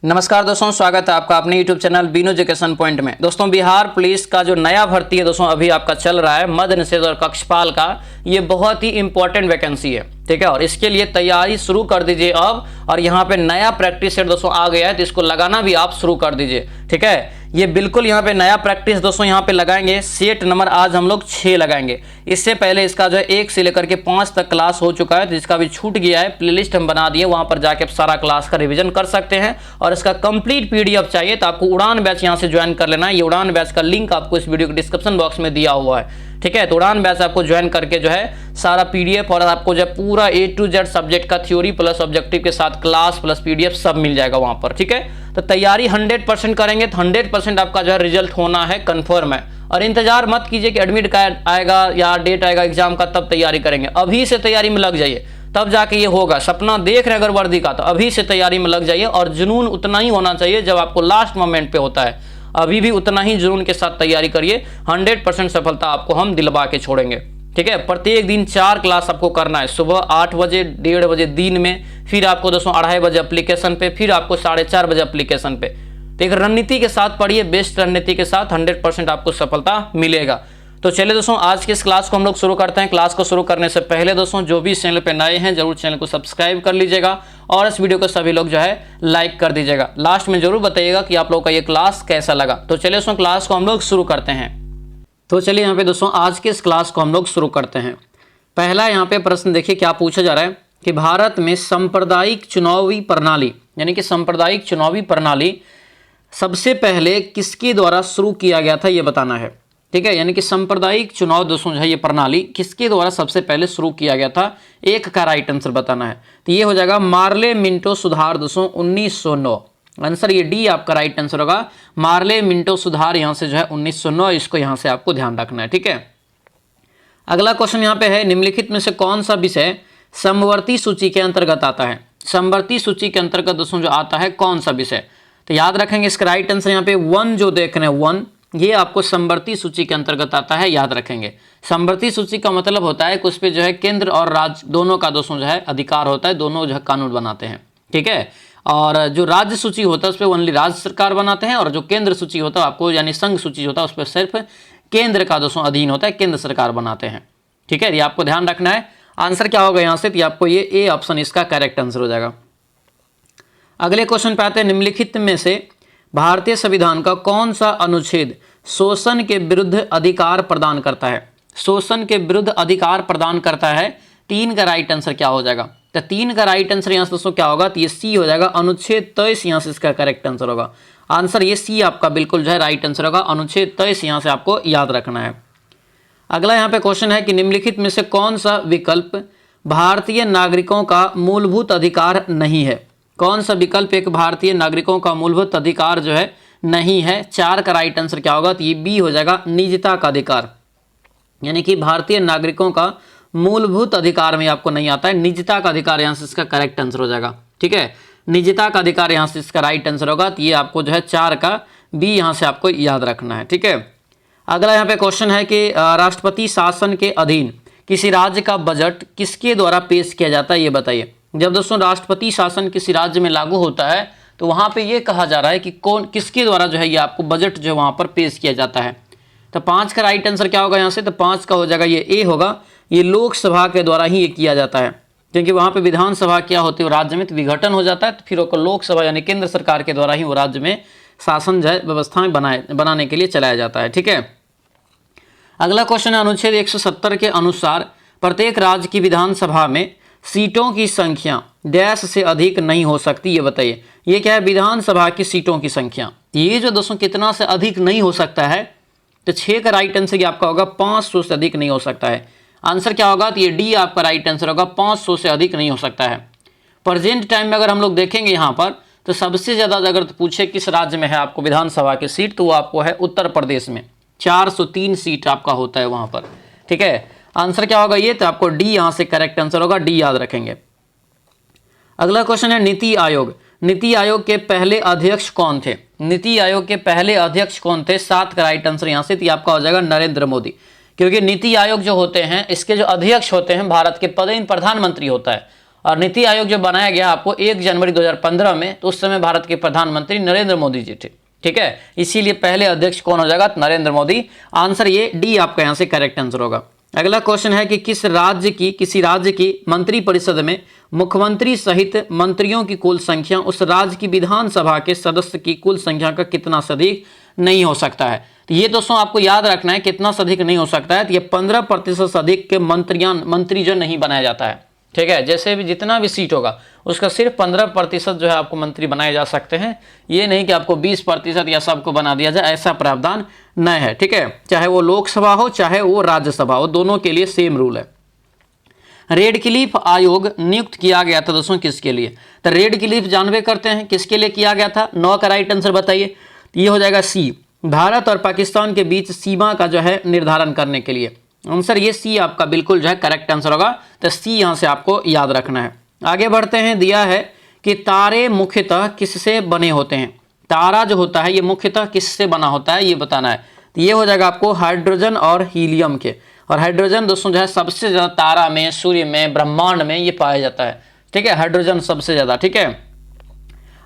नमस्कार दोस्तों, स्वागत है आपका अपने YouTube channel Bino education point में। दोस्तों, बिहार पुलिस का जो नया भर्ती है दोस्तों अभी आपका चल रहा है मद्य निषेध और कक्षपाल का, ये बहुत ही इंपॉर्टेंट वैकेंसी है, ठीक है। और इसके लिए तैयारी शुरू कर दीजिए अब। और यहाँ पे नया प्रैक्टिस सेट दोस्तों आ गया है, तो इसको लगाना भी आप शुरू कर दीजिए, ठीक है। ये बिल्कुल यहाँ पे नया प्रैक्टिस दोस्तों यहाँ पे लगाएंगे। सेट नंबर आज हम लोग 6 लगाएंगे। इससे पहले इसका जो है 1 से लेकर के 5 तक क्लास हो चुका है, तो जिसका भी छूट गया है प्लेलिस्ट हम बना दिए, वहां पर जाके आप सारा क्लास का रिवीजन कर सकते हैं। और इसका कंप्लीट पीडीएफ चाहिए तो आपको उड़ान बैच यहाँ से ज्वाइन कर लेना है। ये उड़ान बैच का लिंक आपको इस वीडियो के डिस्क्रिप्शन बॉक्स में दिया हुआ है, ठीक है। तो उड़ान बैच आपको ज्वाइन करके जो है सारा पीडीएफ और आपको जो पूरा A to Z सब्जेक्ट का थ्योरी प्लस ऑब्जेक्टिव के साथ क्लास प्लस पीडीएफ सब मिल जाएगा वहां पर, ठीक है। तो तैयारी 100% करेंगे तो 100% आपका जो है रिजल्ट होना है, कंफर्म है। और इंतजार मत कीजिए कि एडमिट कार्ड आएगा या डेट आएगा एग्जाम का तब तैयारी करेंगे। अभी से तैयारी में लग जाइए, तब जाके ये होगा। सपना देख रहे अगर वर्दी का, तो अभी से तैयारी में लग जाइए। और जुनून उतना ही होना चाहिए जब आपको लास्ट मोमेंट पे होता है। अभी भी उतना ही जुनून के साथ तैयारी करिए, 100% सफलता आपको हम दिलवा के छोड़ेंगे, ठीक है। प्रत्येक दिन 4 क्लास आपको करना है, सुबह 8 बजे, 1:30 बजे दिन में, फिर आपको दोस्तों 2:30 बजे एप्लीकेशन पे, फिर आपको 4:30 बजे एप्लीकेशन पे। तो एक रणनीति के साथ पढ़िए, बेस्ट रणनीति के साथ 100% आपको सफलता मिलेगा। तो चलिए दोस्तों, आज की इस क्लास को हम लोग शुरू करते हैं। क्लास को शुरू करने से पहले दोस्तों जो भी इस चैनल पे नए हैं जरूर चैनल को सब्सक्राइब कर लीजिएगा और इस वीडियो को सभी लोग जो है लाइक कर दीजिएगा। लास्ट में जरूर बताइएगा कि आप लोग का ये क्लास कैसा लगा। तो चलिए दोस्तों क्लास को हम लोग शुरू करते हैं। तो चलिए यहाँ पे दोस्तों आज के इस क्लास को हम लोग शुरू करते हैं। पहला यहाँ पे प्रश्न देखिए क्या पूछा जा रहा है कि भारत में सांप्रदायिक चुनावी प्रणाली यानी कि सांप्रदायिक चुनावी प्रणाली सबसे पहले किसके द्वारा शुरू किया गया था, ये बताना है, ठीक है। यानी कि सांप्रदायिक चुनाव दोस्तों जो है ये प्रणाली किसके द्वारा सबसे पहले शुरू किया गया था, एक का राइट आंसर बताना है। तो ये हो जाएगा मार्ले मिंटो सुधार दोस्तों 1909। आंसर ये डी आपका राइट आंसर होगा। मार्ले मिंटो सुधार यहाँ से जो है 1909, इसको यहाँ से आपको ध्यान रखना है, ठीक है। अगला क्वेश्चन यहाँ पे है, निम्नलिखित में से कौन सा विषय समवर्ती सूची के अंतर्गत आता है। समवर्ती सूची के अंतर्गत दोस्तों जो आता है कौन सा विषय, तो याद रखेंगे इसका राइट आंसर यहाँ पे 1 जो देख रहे हैं 1, ये आपको समवर्ती सूची के अंतर्गत आता है, याद रखेंगे। समवर्ती सूची का मतलब होता है कि उस पर जो है केंद्र और राज्य दोनों का दोस्तों जो है अधिकार होता है, दोनों जो है कानून बनाते हैं, ठीक है। और जो राज्य सूची होता है उस पर ओनली राज्य सरकार बनाते हैं, और जो केंद्र सूची होता है आपको यानी संघ सूची होता है उस पर सिर्फ केंद्र का दोस्तों अधीन होता है, केंद्र सरकार बनाते हैं, ठीक है। ये आपको ध्यान रखना है। आंसर क्या होगा यहाँ से, तो आपको ये ए ऑप्शन इसका करेक्ट आंसर हो जाएगा। अगले क्वेश्चन पे आते हैं, निम्नलिखित में से भारतीय संविधान का कौन सा अनुच्छेद शोषण के विरुद्ध अधिकार प्रदान करता है। शोषण के विरुद्ध अधिकार प्रदान करता है, 3 का राइट आंसर क्या हो जाएगा, तो 3 का राइट आंसर यहाँ से दोस्तों क्या होगा, तो ये सी हो जाएगा। अनुच्छेद 23 यहाँ से इसका करेक्ट आंसर होगा। आंसर ये सी आपका बिल्कुल जो है राइट आंसर होगा। अनुच्छेद 23 यहाँ से आपको याद रखना है। अगला यहाँ पे क्वेश्चन है कि निम्नलिखित में से कौन सा विकल्प भारतीय नागरिकों का मूलभूत अधिकार नहीं है। कौन सा विकल्प एक भारतीय नागरिकों का मूलभूत अधिकार जो है नहीं है। 4 का राइट आंसर क्या होगा, तो ये बी हो जाएगा, निजता का अधिकार। यानी कि भारतीय नागरिकों का मूलभूत अधिकार में आपको नहीं आता है, निजता का अधिकार यहाँ से इसका करेक्ट आंसर हो जाएगा, ठीक है। निजता का अधिकार यहाँ से इसका राइट आंसर होगा। तो ये आपको जो है 4 का बी यहाँ से आपको याद रखना है, ठीक है। अगला यहाँ पे क्वेश्चन है कि राष्ट्रपति शासन के अधीन किसी राज्य का बजट किसके द्वारा पेश किया जाता है, ये बताइए। जब दोस्तों राष्ट्रपति शासन किसी राज्य में लागू होता है तो वहां पे ये कहा जा रहा है कि कौन किसके द्वारा जो है ये आपको बजट जो वहां पर पेश किया जाता है। तो 5 का राइट आंसर क्या होगा यहाँ से, तो 5 का हो जाएगा ये ए होगा। ये लोकसभा के द्वारा ही ये किया जाता है, क्योंकि वहां पे विधानसभा क्या होती है राज्य में, तो विघटन हो जाता है, तो फिर लोकसभा यानी केंद्र सरकार के द्वारा ही वो राज्य में शासन जो है व्यवस्थाएं बनाने के लिए चलाया जाता है, ठीक है। अगला क्वेश्चन है, अनुच्छेद 170 के अनुसार प्रत्येक राज्य की विधानसभा में सीटों की संख्या डैश से अधिक नहीं हो सकती, ये बताइए। ये क्या है, विधानसभा की सीटों की संख्या। ये जो दोस्तों कितना से अधिक नहीं हो सकता है, तो 6 का राइट आंसर आपका होगा 500 से अधिक नहीं हो सकता है। आंसर क्या होगा, तो ये डी आपका राइट आंसर होगा, 500 से अधिक नहीं हो सकता है। प्रेजेंट टाइम में अगर हम लोग देखेंगे यहाँ पर, तो सबसे ज़्यादा अगर पूछे किस राज्य में है आपको विधानसभा की सीट, तो वो आपको है उत्तर प्रदेश में, 403 सीट आपका होता है वहाँ पर, ठीक है। आंसर क्या होगा ये, तो आपको डी यहाँ से करेक्ट आंसर होगा, डी याद रखेंगे। अगला क्वेश्चन है, नीति आयोग। नीति आयोग के पहले अध्यक्ष कौन थे। नीति आयोग के पहले अध्यक्ष कौन थे, 7 का राइट आंसर यहाँ से, तो आपका हो जाएगा नरेंद्र मोदी। क्योंकि नीति आयोग जो होते हैं इसके जो अध्यक्ष होते हैं भारत के पदेन प्रधानमंत्री होता है, और नीति आयोग जो बनाया गया आपको 1 जनवरी 2015 में, तो उस समय भारत के प्रधानमंत्री नरेंद्र मोदी जी थे। ठीक है, इसीलिए पहले अध्यक्ष कौन हो जाएगा? नरेंद्र मोदी। आंसर ये डी आपका यहाँ से करेक्ट आंसर होगा। अगला क्वेश्चन है कि किसी राज्य की मंत्रिपरिषद में मुख्यमंत्री सहित मंत्रियों की कुल संख्या उस राज्य की विधानसभा के सदस्य की कुल संख्या का कितना से अधिक नहीं हो सकता है। तो ये दोस्तों आपको याद रखना है, कितना से अधिक नहीं हो सकता है। तो ये 15% से अधिक के मंत्री जो नहीं बनाया जाता है। ठीक है, जैसे भी जितना भी सीट होगा उसका सिर्फ 15% जो है आपको मंत्री बनाए जा सकते हैं। ये नहीं कि आपको 20% या सबको बना दिया जाए, ऐसा प्रावधान न है। ठीक है, चाहे वो लोकसभा हो चाहे वो राज्यसभा हो, दोनों के लिए सेम रूल है। रेडक्लिफ आयोग नियुक्त किया गया था दोस्तों किसके लिए? तो रेडक्लिफ जानबे करते हैं किसके लिए किया गया था। 9 का राइट आंसर बताइए। ये हो जाएगा सी, भारत और पाकिस्तान के बीच सीमा का जो है निर्धारण करने के लिए। आंसर ये सी आपका बिल्कुल जो है करेक्ट आंसर होगा। तो सी यहाँ से आपको याद रखना है। आगे बढ़ते हैं। दिया है कि तारे मुख्यतः किससे बने होते हैं। तारा जो होता है ये मुख्यतः किससे बना होता है, ये बताना है। तो ये हो जाएगा आपको हाइड्रोजन और हीलियम के। और हाइड्रोजन दोस्तों जो है सबसे ज़्यादा तारा में, सूर्य में, ब्रह्मांड में ये पाया जाता है। ठीक है, हाइड्रोजन सबसे ज़्यादा। ठीक है,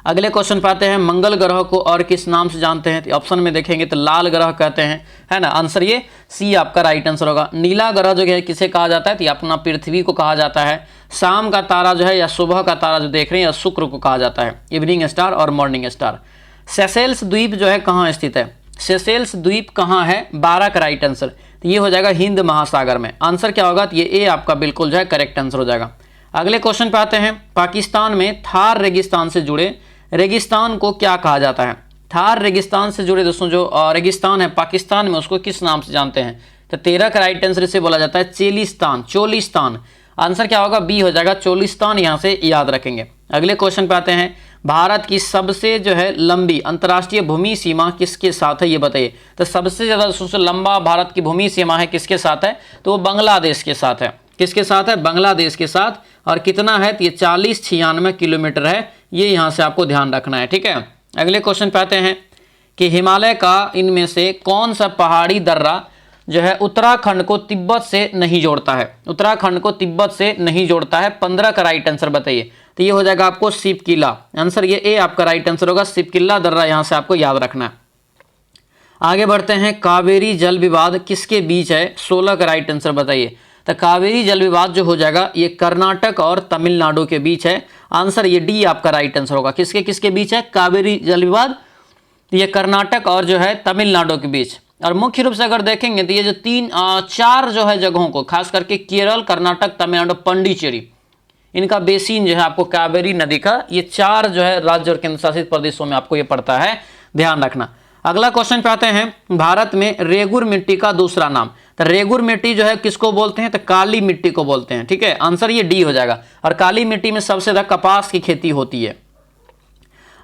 अगले क्वेश्चन पे आते हैं। मंगल ग्रह को और किस नाम से जानते हैं? तो ऑप्शन में देखेंगे तो लाल ग्रह कहते हैं, है ना। आंसर ये सी आपका राइट आंसर होगा। नीला ग्रह जो है किसे कहा जाता है? तो अपना पृथ्वी को कहा जाता है। शाम का तारा जो है या सुबह का तारा जो देख रहे हैं, शुक्र को कहा जाता है, इवनिंग स्टार और मॉर्निंग स्टार। सेशेल्स द्वीप जो है कहाँ स्थित है? सेशेल्स द्वीप कहाँ है? 12 का राइट आंसर। तो ये हो जाएगा हिंद महासागर में। आंसर क्या होगा? तो ये ए आपका बिल्कुल जो है करेक्ट आंसर हो जाएगा। अगले क्वेश्चन पे आते हैं। पाकिस्तान में थार रेगिस्तान से जुड़े रेगिस्तान को क्या कहा जाता है? थार रेगिस्तान से जुड़े दोस्तों जो रेगिस्तान है पाकिस्तान में, उसको किस नाम से जानते हैं? तो 13 का राइट आंसर इसे बोला जाता है चोलिस्तान। आंसर क्या होगा? बी हो जाएगा चोलिस्तान, यहाँ से याद रखेंगे। अगले क्वेश्चन पे आते हैं। भारत की सबसे जो है लंबी अंतर्राष्ट्रीय भूमि सीमा किसके साथ है, ये बताइए। तो सबसे ज़्यादा सबसे लंबा भारत की भूमि सीमा है किसके साथ है? तो वो बांग्लादेश के साथ है। किसके साथ है? बांग्लादेश के साथ। और कितना है? तो ये 4096 किलोमीटर है। ये यहाँ से आपको ध्यान रखना है। ठीक है, अगले क्वेश्चन पे आते हैं कि हिमालय का इनमें से कौन सा पहाड़ी दर्रा जो है उत्तराखंड को तिब्बत से नहीं जोड़ता है? उत्तराखंड को तिब्बत से नहीं जोड़ता है। 15 का राइट आंसर बताइए। तो ये हो जाएगा आपको सिपकिला। आंसर ये ए आपका राइट आंसर होगा। सिपकिला दर्रा यहाँ से आपको याद रखना है। आगे बढ़ते हैं। कावेरी जल विवाद किसके बीच है? 16 का राइट आंसर बताइए। तो कावेरी जल विवाद जो हो जाएगा ये कर्नाटक और तमिलनाडु के बीच है। आंसर ये डी आपका राइट आंसर होगा। किसके किसके बीच है कावेरी जल विवाद? ये कर्नाटक और जो है तमिलनाडु के बीच। और मुख्य रूप से अगर देखेंगे तो ये जो 4 जो है जगहों को, खास करके केरल, कर्नाटक, तमिलनाडु, पांडिचेरी, इनका बेसिन जो है आपको कावेरी नदी का, ये 4 जो है राज्य और केंद्र शासित प्रदेशों में आपको ये पड़ता है, ध्यान रखना। अगला क्वेश्चन पे आते हैं। भारत में रेगुर मिट्टी का दूसरा नाम। तो रेगुर मिट्टी जो है किसको बोलते हैं? तो काली मिट्टी को बोलते हैं। ठीक है, आंसर ये डी हो जाएगा। और काली मिट्टी में सबसे ज्यादा कपास की खेती होती है।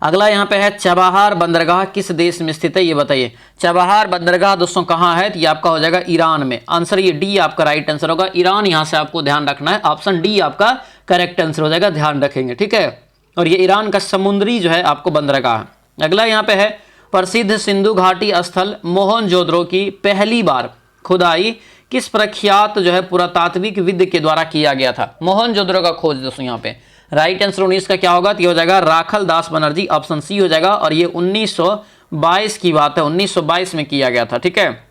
अगला यहाँ पे है चबाहार बंदरगाह किस देश में स्थित है, ये बताइए। चबाहार बंदरगाह दोस्तों कहाँ है? तो ये आपका हो जाएगा ईरान में। आंसर ये डी आपका राइट आंसर होगा। ईरान यहाँ से आपको ध्यान रखना है। ऑप्शन डी आपका करेक्ट आंसर हो जाएगा, ध्यान रखेंगे। ठीक है, और ये ईरान का समुद्री जो है आपको बंदरगाह है। अगला यहाँ पे है प्रसिद्ध सिंधु घाटी स्थल मोहनजोदड़ो की पहली बार खुदाई किस प्रख्यात जो है पुरातात्विक विद के द्वारा किया गया था? मोहनजोदड़ो का खोज दोस्तों यहाँ पे राइट आंसर 19 का क्या होगा? तो ये हो जाएगा राखल दास बनर्जी। ऑप्शन सी हो जाएगा। और ये 1922 की बात है, 1922 में किया गया था। ठीक है,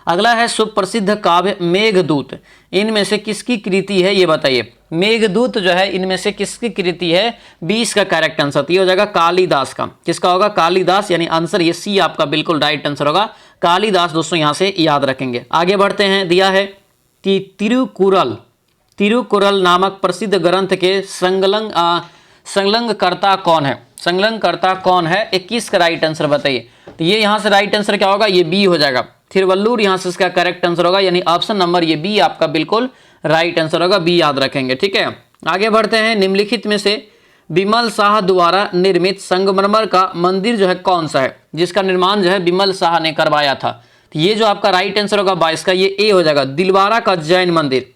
अगला है सुप्रसिद्ध काव्य मेघदूत इनमें से किसकी कृति है, ये बताइए। मेघदूत जो है इनमें से किसकी कृति है? 20 का करेक्ट आंसर। ये हो जाएगा कालिदास का। किसका होगा? कालिदास, यानी आंसर ये सी आपका बिल्कुल राइट आंसर होगा। कालिदास दोस्तों यहाँ से याद रखेंगे। आगे बढ़ते हैं। दिया है कि तिरुकुरल नामक प्रसिद्ध ग्रंथ के संलग्नकर्ता कौन है? संलग्नकर्ता कौन है? 21 का राइट आंसर बताइए। तो ये यहाँ से राइट आंसर क्या होगा? ये बी हो जाएगा। थिरुवल्लुर यहाँ से इसका करेक्ट आंसर होगा, यानी ऑप्शन नंबर ये बी आपका बिल्कुल राइट आंसर होगा। बी याद रखेंगे। ठीक है, आगे बढ़ते हैं। निम्नलिखित में से बिमल शाह द्वारा निर्मित संगमरमर का मंदिर जो है कौन सा है, जिसका निर्माण जो है बिमल शाह ने करवाया था? तो ये जो आपका राइट आंसर होगा 22 का, ये ए हो जाएगा। दिलवारा का जैन मंदिर।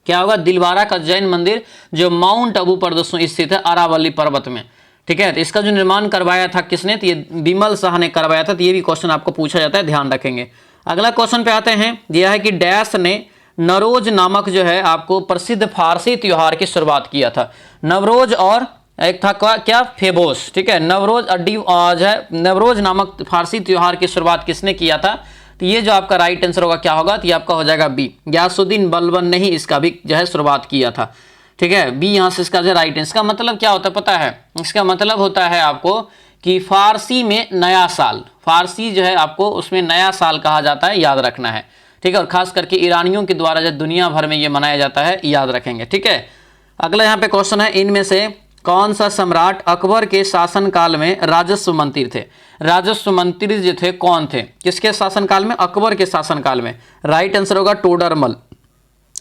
क्या होगा? दिलवारा का जैन मंदिर जो माउंट आबू पर दोस्तों स्थित है, अरावली पर्वत में। ठीक है, तो इसका जो निर्माण करवाया था किसने? तो ये बिमल शाह ने करवाया था। तो ये भी क्वेश्चन आपको पूछा जाता है, ध्यान रखेंगे। अगला क्वेश्चन पे आते हैं। यह है कि डैश ने नवरोज नामक जो है आपको प्रसिद्ध फारसी त्योहार की शुरुआत किया था? नवरोज और एक था क्या फेबोस, ठीक है। नवरोज जो है नवरोज नामक फारसी त्योहार की शुरुआत किसने किया था? तो ये जो आपका राइट आंसर होगा क्या होगा? तो ये आपका हो जाएगा बी, गयासुद्दीन बलबन ने ही इसका भी जो है शुरुआत किया था, ठीक है। बी यहाँ से इसका जो राइट। इसका मतलब क्या होता है पता है? इसका मतलब होता है आपको कि फारसी में नया साल, फारसी जो है आपको उसमें नया साल कहा जाता है, याद रखना है, ठीक है। और खास करके ईरानियों के द्वारा जो दुनिया भर में ये मनाया जाता है, याद रखेंगे, ठीक है। अगला यहाँ पे क्वेश्चन है, इनमें से कौन सा सम्राट अकबर के शासनकाल में राजस्व मंत्री थे? राजस्व मंत्री जो थे कौन थे, किसके शासनकाल में? अकबर के शासनकाल में। राइट आंसर होगा टोडरमल।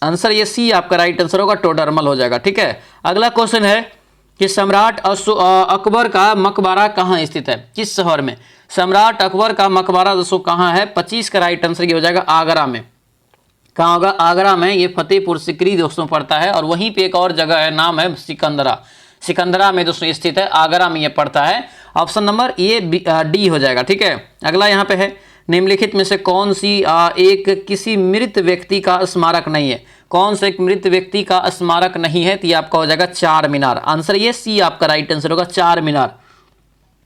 आंसर ये सी आपका राइट आंसर होगा, टोडरमल हो जाएगा, ठीक है। अगला क्वेश्चन है कि सम्राट अकबर का मकबरा कहाँ स्थित है, किस शहर में? सम्राट अकबर का मकबरा दोस्तों कहाँ है? 25 का राइट आंसर ये हो जाएगा आगरा में। कहाँ होगा? आगरा में। ये फतेहपुर सिकरी दोस्तों पड़ता है, और वहीं पे एक और जगह है, नाम है सिकंदरा, सिकंदरा में दोस्तों स्थित है, आगरा में ये पड़ता है। ऑप्शन नंबर ये डी हो जाएगा, ठीक है। अगला यहाँ पे है, निम्नलिखित में से कौन सी एक किसी मृत व्यक्ति का स्मारक नहीं है? कौन सा एक मृत व्यक्ति का स्मारक नहीं है? तो ये आपका हो जाएगा चार मीनार। आंसर ये सी आपका राइट आंसर होगा, चार मीनार।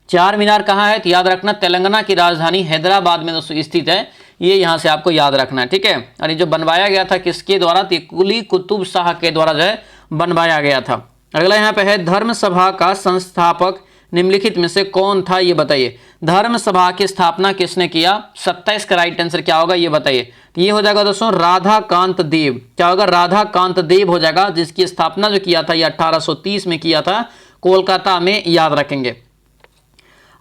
चार मीनार कहाँ है? तो याद रखना तेलंगाना की राजधानी हैदराबाद में दोस्तों स्थित है, ये यहाँ से आपको याद रखना है, ठीक है। और ये जो बनवाया गया था किसके द्वारा? तो कुली कुतुब शाह के द्वारा जो है बनवाया गया था। अगला यहाँ पे है, धर्म सभा का संस्थापक निम्नलिखित में से कौन था? ये बताइए। धर्म सभा की स्थापना किसने किया? 27 का राइट आंसर क्या होगा? ये बताइए। तो ये हो जाएगा दोस्तों राधाकांत देव। क्या होगा? राधाकांत देव हो जाएगा, जिसकी स्थापना जो किया था ये 1830 में किया था, कोलकाता में, याद रखेंगे।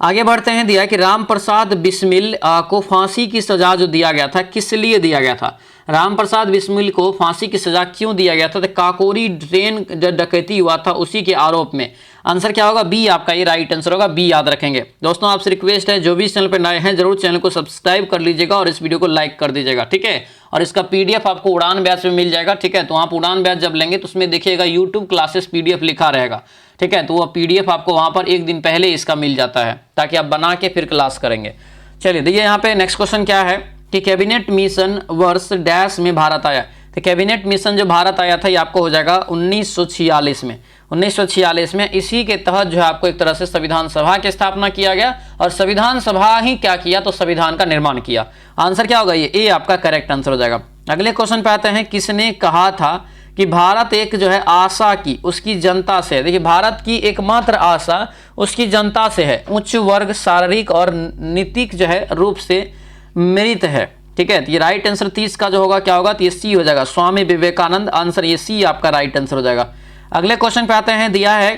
आगे बढ़ते हैं, दिया कि राम प्रसाद बिस्मिल को फांसी की सजा जो दिया गया था, किस लिए दिया गया था? राम प्रसाद बिस्मिल को फांसी की सजा क्यों दिया गया था? तो काकोरी ट्रेन डकैती हुआ था उसी के आरोप में। आंसर क्या होगा? बी आपका ये राइट आंसर होगा, बी याद रखेंगे। दोस्तों आपसे रिक्वेस्ट है, जो भी इस चैनल पर नए हैं जरूर चैनल को सब्सक्राइब कर लीजिएगा और इस वीडियो को लाइक कर दीजिएगा, ठीक है। और इसका पीडीएफ आपको उड़ान बैच में मिल जाएगा, ठीक है। तो आप उड़ान बैच जब लेंगे तो उसमें देखिएगा यूट्यूब क्लासेस पीडीएफ लिखा रहेगा, ठीक है। तो वह पीडीएफ आपको वहां पर एक दिन पहले इसका मिल जाता है, ताकि आप बना के फिर क्लास करेंगे। चलिए देखिए यहाँ पे नेक्स्ट क्वेश्चन क्या है कि कैबिनेट मिशन वर्ष डैश में भारत आया? तो कैबिनेट मिशन जो भारत आया था ये आपको हो जाएगा 1946 में। 1946 में इसी के तहत जो है आपको एक तरह से संविधान सभा की स्थापना किया गया, और संविधान सभा ही क्या किया? तो संविधान का निर्माण किया। आंसर क्या होगा? ये ए आपका करेक्ट आंसर हो जाएगा। अगले क्वेश्चन पे आते हैं, किसने कहा था कि भारत एक जो है आशा की उसकी जनता से? देखिए भारत की एकमात्र आशा उसकी जनता से है, उच्च वर्ग, शारीरिक और नीतिक जो है रूप से मृत है, ठीक है। तो ये राइट आंसर 30 का जो होगा क्या होगा? तो ये सी हो जाएगा, स्वामी विवेकानंद। आंसर ये सी आपका राइट आंसर हो जाएगा। अगले क्वेश्चन पे आते हैं, दिया है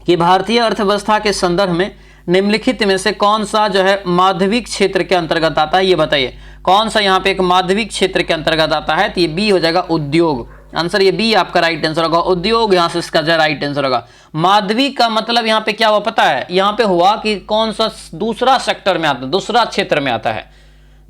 कि भारतीय अर्थव्यवस्था के संदर्भ में निम्नलिखित में से कौन सा जो है माध्यमिक क्षेत्र के अंतर्गत आता है? ये बताइए कौन सा यहाँ पे एक माध्यमिक क्षेत्र के अंतर्गत आता है? तो ये बी हो जाएगा, उद्योग। आंसर ये बी आपका राइट आंसर होगा, उद्योग यहाँ से इसका जो राइट आंसर होगा। माध्यमिक का मतलब यहाँ पे क्या हुआ पता है? यहाँ पे हुआ कि कौन सा दूसरा सेक्टर में आता है, दूसरा क्षेत्र में आता है।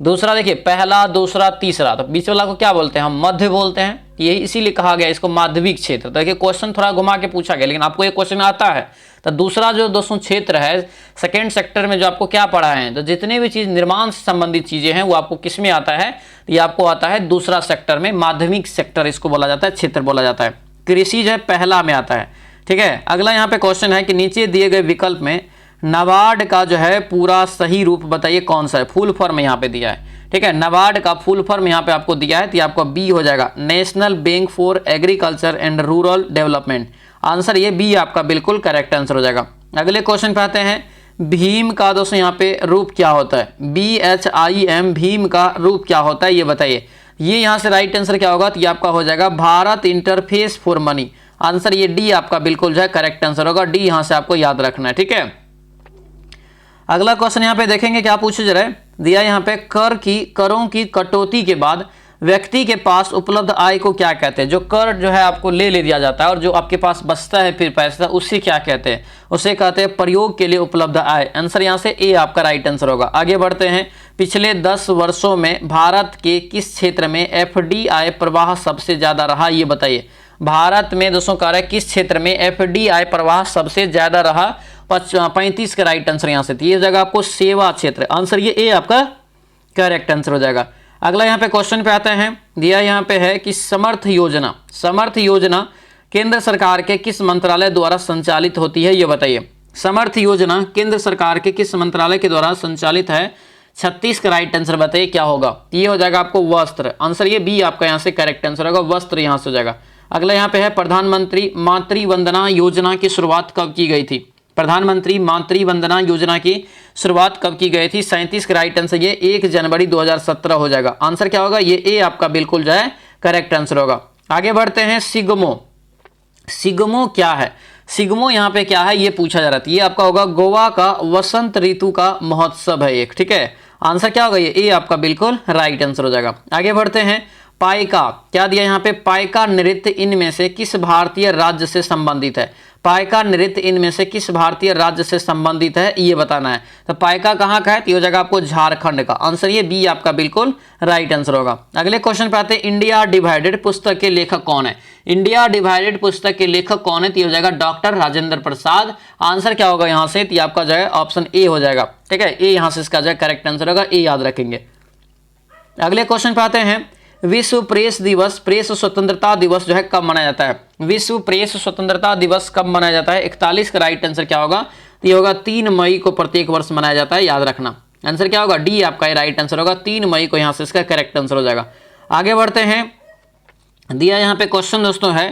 दूसरा देखिए, पहला, दूसरा, तीसरा, तो बीच वाला को क्या बोलते हैं? हम मध्य बोलते हैं। यही इसीलिए कहा गया इसको माध्यमिक क्षेत्र। तो देखिए क्वेश्चन थोड़ा घुमा के पूछा गया, लेकिन आपको ये क्वेश्चन आता है। तो दूसरा जो दोस्तों क्षेत्र है, सेकेंड सेक्टर में जो आपको क्या पढ़ा है, तो जितने भी चीज निर्माण से संबंधित चीजें हैं वो आपको किस में आता है? ये आपको आता है दूसरा सेक्टर में, माध्यमिक सेक्टर इसको बोला जाता है, क्षेत्र बोला जाता है। कृषि जो है पहला में आता है, ठीक है। अगला यहाँ पे क्वेश्चन है कि नीचे दिए गए विकल्प में नाबार्ड का जो है पूरा सही रूप बताइए कौन सा है? फुल फॉर्म यहाँ पे दिया है, ठीक है। नाबार्ड का फुल फॉर्म यहाँ पे आपको दिया है, तो आपको बी हो जाएगा, national bank for agriculture and rural development. Answer ये बी आपका बिल्कुल करेक्ट आंसर हो जाएगा। अगले क्वेश्चन पे आते हैं, भीम का दोस्तों यहाँ पे रूप क्या होता है? BHIM, भीम का रूप क्या होता है ये बताइए। ये यहाँ से राइट आंसर क्या होगा? तो ये आपका हो जाएगा Bharat interface for money. Answer ये डी आपका बिल्कुल जो है करेक्ट आंसर होगा, डी यहाँ से आपको याद रखना है, ठीक है। अगला क्वेश्चन यहाँ पे देखेंगे क्या पूछे जा रहा है, दिया यहाँ पे करों की कटौती के बाद व्यक्ति के पास उपलब्ध आय को क्या कहते हैं? जो कर जो है आपको ले दिया जाता है और जो आपके पास बचता है फिर पैसा, उसे क्या कहते हैं? उसे कहते हैं प्रयोग के लिए उपलब्ध आय। आंसर यहाँ से ए आपका राइट आंसर होगा। आगे बढ़ते हैं, पिछले 10 वर्षों में भारत के किस क्षेत्र में FDI प्रवाह सबसे ज्यादा रहा? ये बताइए। भारत में दोस्तों कह रहा है किस क्षेत्र में FDI प्रवाह सबसे ज्यादा रहा? 35 का राइट आंसर यहाँ से। तो ये जगह आपको सेवा क्षेत्र, आंसर ये ए आपका करेक्ट आंसर हो जाएगा। अगला यहाँ पे क्वेश्चन पे आते हैं, दिया यहाँ पे है कि समर्थ योजना केंद्र सरकार के किस मंत्रालय द्वारा संचालित होती है, ये बताइए। समर्थ योजना केंद्र सरकार के किस मंत्रालय के द्वारा संचालित है? 36 का राइट आंसर बताइए क्या होगा। ये हो जाएगा आपको वस्त्र, आंसर ये बी आपका यहाँ से करेक्ट आंसर होगा, वस्त्र यहाँ से हो जाएगा। अगला यहाँ पे है प्रधानमंत्री मातृ वंदना योजना की शुरुआत कब की गई थी? प्रधानमंत्री मातृ वंदना योजना की शुरुआत कब की गई थी? 37 का राइट आंसर ये 1 जनवरी 2017 हो जाएगा। आंसर क्या होगा? ये ए आपका बिल्कुल जो है करेक्ट आंसर होगा। आगे बढ़ते हैं, सिग्मो क्या है? सिग्मो यहाँ पे क्या है ये पूछा जा रहा था। ये आपका होगा गोवा का वसंत ऋतु का महोत्सव है एक, ठीक है। आंसर क्या होगा? ये ए आपका बिल्कुल राइट आंसर हो जाएगा। आगे बढ़ते हैं, पाइका क्या दिया यहाँ पे? पाइका नृत्य इनमें से किस भारतीय राज्य से संबंधित है? पाइका नृत्य इनमें से किस भारतीय राज्य से संबंधित है ये बताना है। तो पाइका कहाँ का है? तो ये हो जाएगा आपको झारखंड का। आंसर ये बी आपका बिल्कुल राइट आंसर होगा। अगले क्वेश्चन पे आते हैं, इंडिया डिवाइडेड पुस्तक के लेखक कौन है? इंडिया डिवाइडेड पुस्तक के लेखक कौन है? तो ये हो जाएगा डॉक्टर राजेंद्र प्रसाद। आंसर क्या होगा यहाँ से? तो आपका जो है ऑप्शन ए हो जाएगा, ठीक है। ए यहाँ से इसका जो है करेक्ट आंसर होगा, ए याद रखेंगे। अगले क्वेश्चन पे आते हैं, विश्व प्रेस दिवस, प्रेस स्वतंत्रता दिवस जो है कब मनाया जाता है? विश्व प्रेस स्वतंत्रता दिवस कब मनाया जाता है? 41 का राइट आंसर क्या होगा? ये होगा 3 मई को प्रत्येक वर्ष मनाया जाता है, याद रखना। आंसर क्या होगा? डी आपका राइट आंसर होगा, 3 मई को यहाँ से इसका करेक्ट आंसर हो जाएगा। आगे बढ़ते हैं, दिया यहाँ पे क्वेश्चन दोस्तों है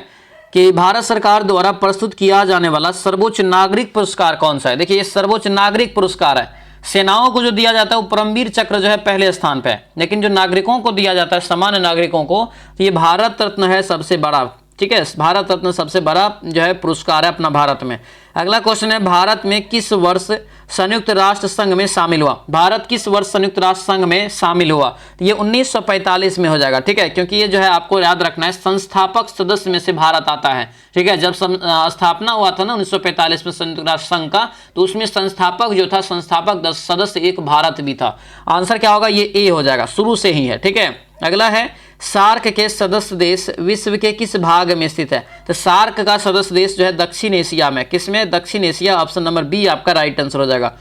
कि भारत सरकार द्वारा प्रस्तुत किया जाने वाला सर्वोच्च नागरिक पुरस्कार कौन सा है? देखिए ये सर्वोच्च नागरिक पुरस्कार है। सेनाओं को जो दिया जाता है वो परमवीर चक्र जो है पहले स्थान पे है, लेकिन जो नागरिकों को दिया जाता है सामान्य नागरिकों को, तो ये भारत रत्न है सबसे बड़ा, ठीक है। भारत रत्न सबसे बड़ा जो है पुरस्कार है अपना भारत में। अगला क्वेश्चन है, भारत में किस वर्ष संयुक्त राष्ट्र संघ में शामिल हुआ? भारत किस वर्ष संयुक्त राष्ट्र संघ में शामिल हुआ? तो ये 1945 में हो जाएगा, ठीक है, क्योंकि ये जो है आपको याद रखना है संस्थापक सदस्य में से भारत आता है, ठीक है। जब स्थापना हुआ था ना 1945 में संयुक्त राष्ट्र संघ का, तो उसमें संस्थापक जो था, संस्थापक सदस्य एक भारत भी था। आंसर क्या होगा? ये ए हो जाएगा, शुरू से ही है, ठीक है। अगला है, सार्क के सदस्य देश विश्व के किस भाग में स्थित है? तो सार्क का सदस्य देश जो है दक्षिण एशिया में, किसमें? दक्षिण एशिया। ऑप्शन नंबर बी आपका राइट आंसर हो जाएगा।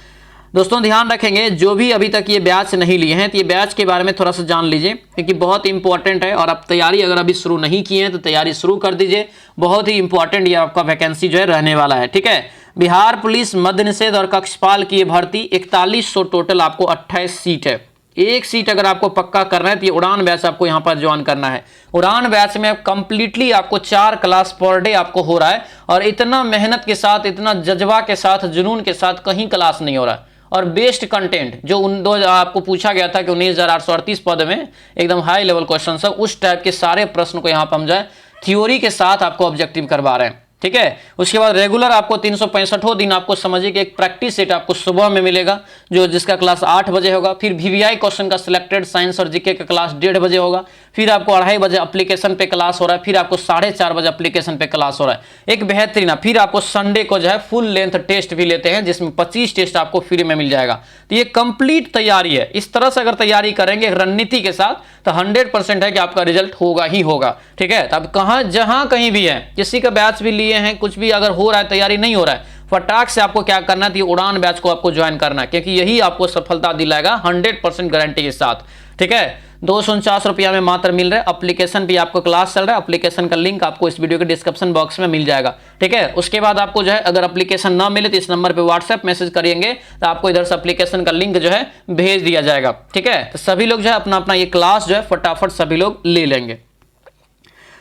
दोस्तों ध्यान रखेंगे, जो भी अभी तक ये बैच नहीं लिए हैं तो ये बैच के बारे में थोड़ा सा जान लीजिए, क्योंकि बहुत इंपॉर्टेंट है। और आप तैयारी अगर अभी शुरू नहीं किए हैं तो तैयारी शुरू कर दीजिए, बहुत ही इंपॉर्टेंट ये आपका वैकेंसी जो है रहने वाला है, ठीक है। बिहार पुलिस मद्य निषेध और कक्षपाल की भर्ती 4100 टोटल आपको 28 सीट है। एक सीट अगर आपको पक्का करना है तो ये उड़ान बैच आपको यहाँ पर ज्वाइन करना है। उड़ान बैच में कंप्लीटली आपको 4 क्लास पर डे आपको हो रहा है, और इतना मेहनत के साथ, इतना जज्बा के साथ, जुनून के साथ कहीं क्लास नहीं हो रहा है। और बेस्ट कंटेंट जो आपको पूछा गया था कि 19,838 पद में एकदम हाई लेवल क्वेश्चन सब, उस टाइप के सारे प्रश्न को यहाँ पर हम जाए थ्योरी के साथ आपको ऑब्जेक्टिव करवा रहे हैं, ठीक है। उसके बाद रेगुलर आपको 365 दिन आपको समझिए कि एक प्रैक्टिस सेट आपको सुबह में मिलेगा, जो जिसका क्लास 8 बजे होगा। फिर वीवीआई क्वेश्चन का सिलेक्टेड साइंस और जीके का क्लास 1:30 बजे होगा। फिर आपको 2:30 बजे एप्लीकेशन पे क्लास हो रहा है। फिर आपको 4:30 बजे एप्लीकेशन पे क्लास हो रहा है। एक बेहतरीन, फिर आपको संडे को जो है फुल लेंथ टेस्ट भी लेते हैं, जिसमें 25 टेस्ट आपको फ्री में मिल जाएगा। तो ये कंप्लीट तैयारी है। इस तरह से अगर तैयारी करेंगे रणनीति के साथ, तो 100% है कि आपका रिजल्ट होगा ही होगा, ठीक है। तब कहाँ जहां कहीं भी है, किसी का बैच भी लिए हैं, कुछ भी अगर हो रहा है, तैयारी नहीं हो रहा है, फटाक से आपको क्या करना है, उड़ान बैच को आपको ज्वाइन करना है, क्योंकि यही आपको सफलता दिलाएगा 100% गारंटी के साथ, ठीक है। 249 रुपया में मात्र मिल रहा है। एप्लीकेशन भी आपको क्लास चल रहा है, एप्लीकेशन का लिंक आपको इस वीडियो के डिस्क्रिप्शन बॉक्स में मिल जाएगा, ठीक है। उसके बाद आपको जो है अगर एप्लीकेशन ना मिले तो इस नंबर पे व्हाट्सएप मैसेज करेंगे, तो आपको इधर से एप्लीकेशन का लिंक जो है भेज दिया जाएगा, ठीक है। तो सभी लोग जो है अपना अपना ये क्लास जो है फटाफट सभी लोग ले लेंगे।